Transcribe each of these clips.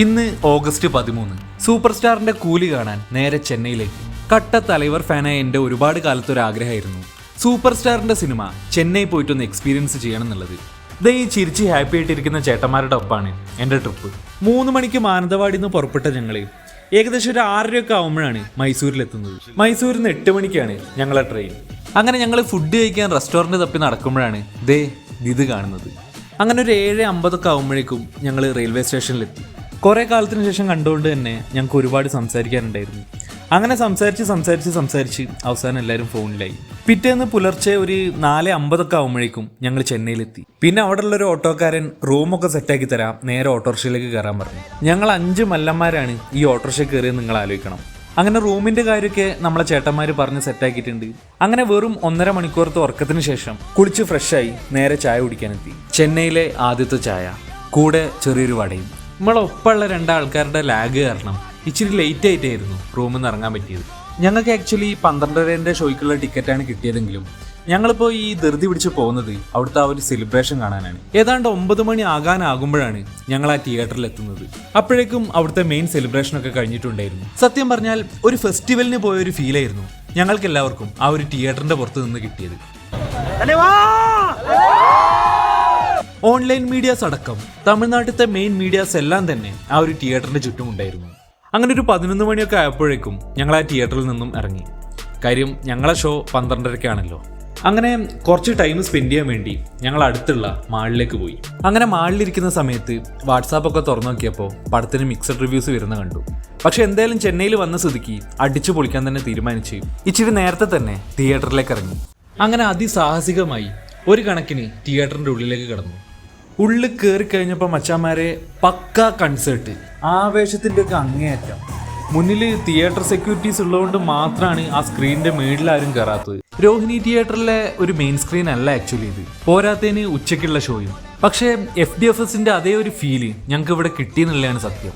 ഇന്ന് August 13. Super സ്റ്റാറിന്റെ കൂലി കാണാൻ നേരെ ചെന്നൈയിലേക്ക്. കട്ട തലൈവർ ഫാനായ എൻ്റെ ഒരുപാട് കാലത്തൊരു ആഗ്രഹമായിരുന്നു സൂപ്പർ സ്റ്റാറിന്റെ സിനിമ ചെന്നൈ പോയിട്ടൊന്ന് എക്സ്പീരിയൻസ് ചെയ്യണം എന്നുള്ളത്. ദേ ഈ ചിരിച്ച് ഹാപ്പി ആയിട്ടിരിക്കുന്ന ചേട്ടന്മാരുടെ ഒപ്പാണ് എൻ്റെ ട്രിപ്പ്. 3 മണിക്ക് മാനന്തവാടിയിൽ നിന്ന് പുറപ്പെട്ട ഞങ്ങൾ ഏകദേശം ഒരു 6:30 ആവുമ്പോഴാണ് മൈസൂരിലെത്തുന്നത്. മൈസൂരിൽ നിന്ന് 8 മണിക്കാണ് ഞങ്ങളെ ട്രെയിൻ. അങ്ങനെ ഞങ്ങൾ ഫുഡ് കഴിക്കാൻ റെസ്റ്റോറൻറ്റ് തപ്പി നടക്കുമ്പോഴാണ് ദേ ഇത് കാണുന്നത്. അങ്ങനെ ഒരു 7:50 ആവുമ്പോഴേക്കും ഞങ്ങൾ റെയിൽവേ സ്റ്റേഷനിലെത്തി. കുറേ കാലത്തിന് ശേഷം കണ്ടുകൊണ്ട് തന്നെ ഞങ്ങൾക്ക് ഒരുപാട് സംസാരിക്കാനുണ്ടായിരുന്നു. അങ്ങനെ സംസാരിച്ച് അവസാനം എല്ലാവരും ഫോണിലായി. പിറ്റേന്ന് പുലർച്ചെ ഒരു 4:50 ആവുമ്പോഴേക്കും ഞങ്ങൾ ചെന്നൈയിലെത്തി. പിന്നെ അവിടെ ഉള്ളൊരു ഓട്ടോക്കാരൻ റൂമൊക്കെ സെറ്റാക്കി തരാം, നേരെ ഓട്ടോറിക്ഷയിലേക്ക് കയറാൻ പറഞ്ഞു. ഞങ്ങൾ 5 മല്ലന്മാരാണ് ഈ ഓട്ടോറിക്ഷ കയറിയെന്ന് നിങ്ങൾ ആലോചിക്കണം. അങ്ങനെ റൂമിന്റെ കാര്യമൊക്കെ നമ്മളെ ചേട്ടന്മാർ പറഞ്ഞ് സെറ്റാക്കിയിട്ടുണ്ട്. അങ്ങനെ വെറും 1.5 മണിക്കൂറത്തെ ഉറക്കത്തിന് ശേഷം കുളിച്ച് ഫ്രഷായി നേരെ ചായ കുടിക്കാനെത്തി. ചെന്നൈയിലെ ആദ്യത്തെ ചായ, കൂടെ ചെറിയൊരു വടയും. നമ്മളൊപ്പമുള്ള 2 ആൾക്കാരുടെ ലാഗ് കാരണം ഇച്ചിരി ലേറ്റ് ആയിട്ടായിരുന്നു റൂമിൽ നിന്ന് ഇറങ്ങാൻ പറ്റിയത്. ഞങ്ങൾക്ക് ആക്ച്വലി 12:30 ഷോയ്ക്കുള്ള ടിക്കറ്റാണ് കിട്ടിയതെങ്കിലും ഞങ്ങളിപ്പോൾ ഈ ധൃതി പിടിച്ച് പോകുന്നത് അവിടുത്തെ ആ ഒരു സെലിബ്രേഷൻ കാണാനാണ്. ഏതാണ്ട് 9 മണി ആകാനാകുമ്പോഴാണ് ഞങ്ങൾ ആ തിയേറ്ററിൽ എത്തുന്നത്. അപ്പോഴേക്കും അവിടുത്തെ മെയിൻ സെലിബ്രേഷനൊക്കെ കഴിഞ്ഞിട്ടുണ്ടായിരുന്നു. സത്യം പറഞ്ഞാൽ ഒരു ഫെസ്റ്റിവലിന് പോയ ഒരു ഫീലായിരുന്നു ഞങ്ങൾക്ക് എല്ലാവർക്കും ആ ഒരു തിയേറ്ററിന്റെ പുറത്ത് നിന്ന് കിട്ടിയത്. ഓൺലൈൻ മീഡിയാസ് അടക്കം തമിഴ്നാട്ടിലത്തെ മെയിൻ മീഡിയാസ് എല്ലാം തന്നെ ആ ഒരു തിയേറ്ററിന്റെ ചുറ്റും ഉണ്ടായിരുന്നു. അങ്ങനെ ഒരു 11 മണിയൊക്കെ ആയപ്പോഴേക്കും ഞങ്ങൾ ആ തിയേറ്ററിൽ നിന്നും ഇറങ്ങി. കാര്യം ഞങ്ങളെ ഷോ 12:30 അങ്ങനെ കുറച്ച് ടൈം സ്പെൻഡ് ചെയ്യാൻ വേണ്ടി ഞങ്ങൾ അടുത്തുള്ള മാളിലേക്ക് പോയി. അങ്ങനെ മാളിലിരിക്കുന്ന സമയത്ത് വാട്സാപ്പൊക്കെ തുറന്നു നോക്കിയപ്പോൾ പടത്തിന് മിക്സഡ് റിവ്യൂസ് വരുന്ന കണ്ടു. പക്ഷെ എന്തായാലും ചെന്നൈയിൽ വന്ന സ്ഥിതിക്ക് അടിച്ചു പൊളിക്കാൻ തന്നെ തീരുമാനിച്ചു ഇച്ചിരി നേരത്തെ തന്നെ തിയേറ്ററിലേക്ക് ഇറങ്ങി. അങ്ങനെ അതിസാഹസികമായി ഒരു കണക്കിന് തിയേറ്ററിന്റെ ഉള്ളിലേക്ക് കടന്നു. ഉള്ളിൽ കയറി കഴിഞ്ഞപ്പോൾ മച്ചാന്മാരെ പക്ക കൺസേർട്ട്, ആവേശത്തിൻ്റെ ഒക്കെ അങ്ങേയറ്റം. മുന്നിൽ തിയേറ്റർ സെക്യൂരിറ്റീസ് ഉള്ളതുകൊണ്ട് മാത്രമാണ് ആ സ്ക്രീനിന്റെ മേളിൽ ആരും കയറാത്തത്. രോഹിണി തിയേറ്ററിലെ ഒരു മെയിൻ സ്ക്രീൻ അല്ല ആക്ച്വലി ഇത്. പോരാത്തതിന് ഉച്ചയ്ക്കുള്ള ഷോയും. പക്ഷേ FDFSന്റെ അതേ ഒരു ഫീല് ഞങ്ങൾക്ക് ഇവിടെ കിട്ടിയെന്നുള്ളതാണ് സത്യം.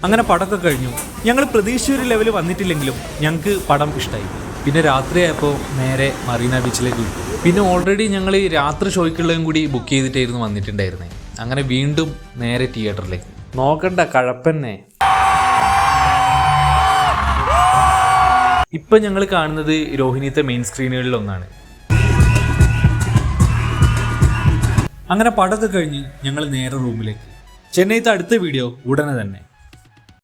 അങ്ങനെ പടമൊക്കെ കഴിഞ്ഞു. ഞങ്ങൾ പ്രതീക്ഷിച്ച ഒരു ലെവൽ വന്നിട്ടില്ലെങ്കിലും ഞങ്ങൾക്ക് പടം ഇഷ്ടമായി. പിന്നെ രാത്രിയായപ്പോൾ നേരെ മറീന ബീച്ചിലേക്ക് വിട്ടു. പിന്നെ ഓൾറെഡി ഞങ്ങൾ രാത്രി ഷോയ്ക്കുള്ളതും കൂടി ബുക്ക് ചെയ്തിട്ടായിരുന്നു വന്നിട്ടുണ്ടായിരുന്നത്. അങ്ങനെ വീണ്ടും നേരെ തിയേറ്ററിലേക്ക്. നോക്കണ്ട കഴപ്പന്നെ. ഇപ്പം ഞങ്ങൾ കാണുന്നത് രോഹിണിത്തെ മെയിൻ സ്ക്രീനുകളിൽ ഒന്നാണ്. അങ്ങനെ പടമൊക്കെ കഴിഞ്ഞ് ഞങ്ങൾ നേരെ റൂമിലേക്ക്. ചെന്നൈത്തെ അടുത്ത വീഡിയോ ഉടനെ തന്നെ.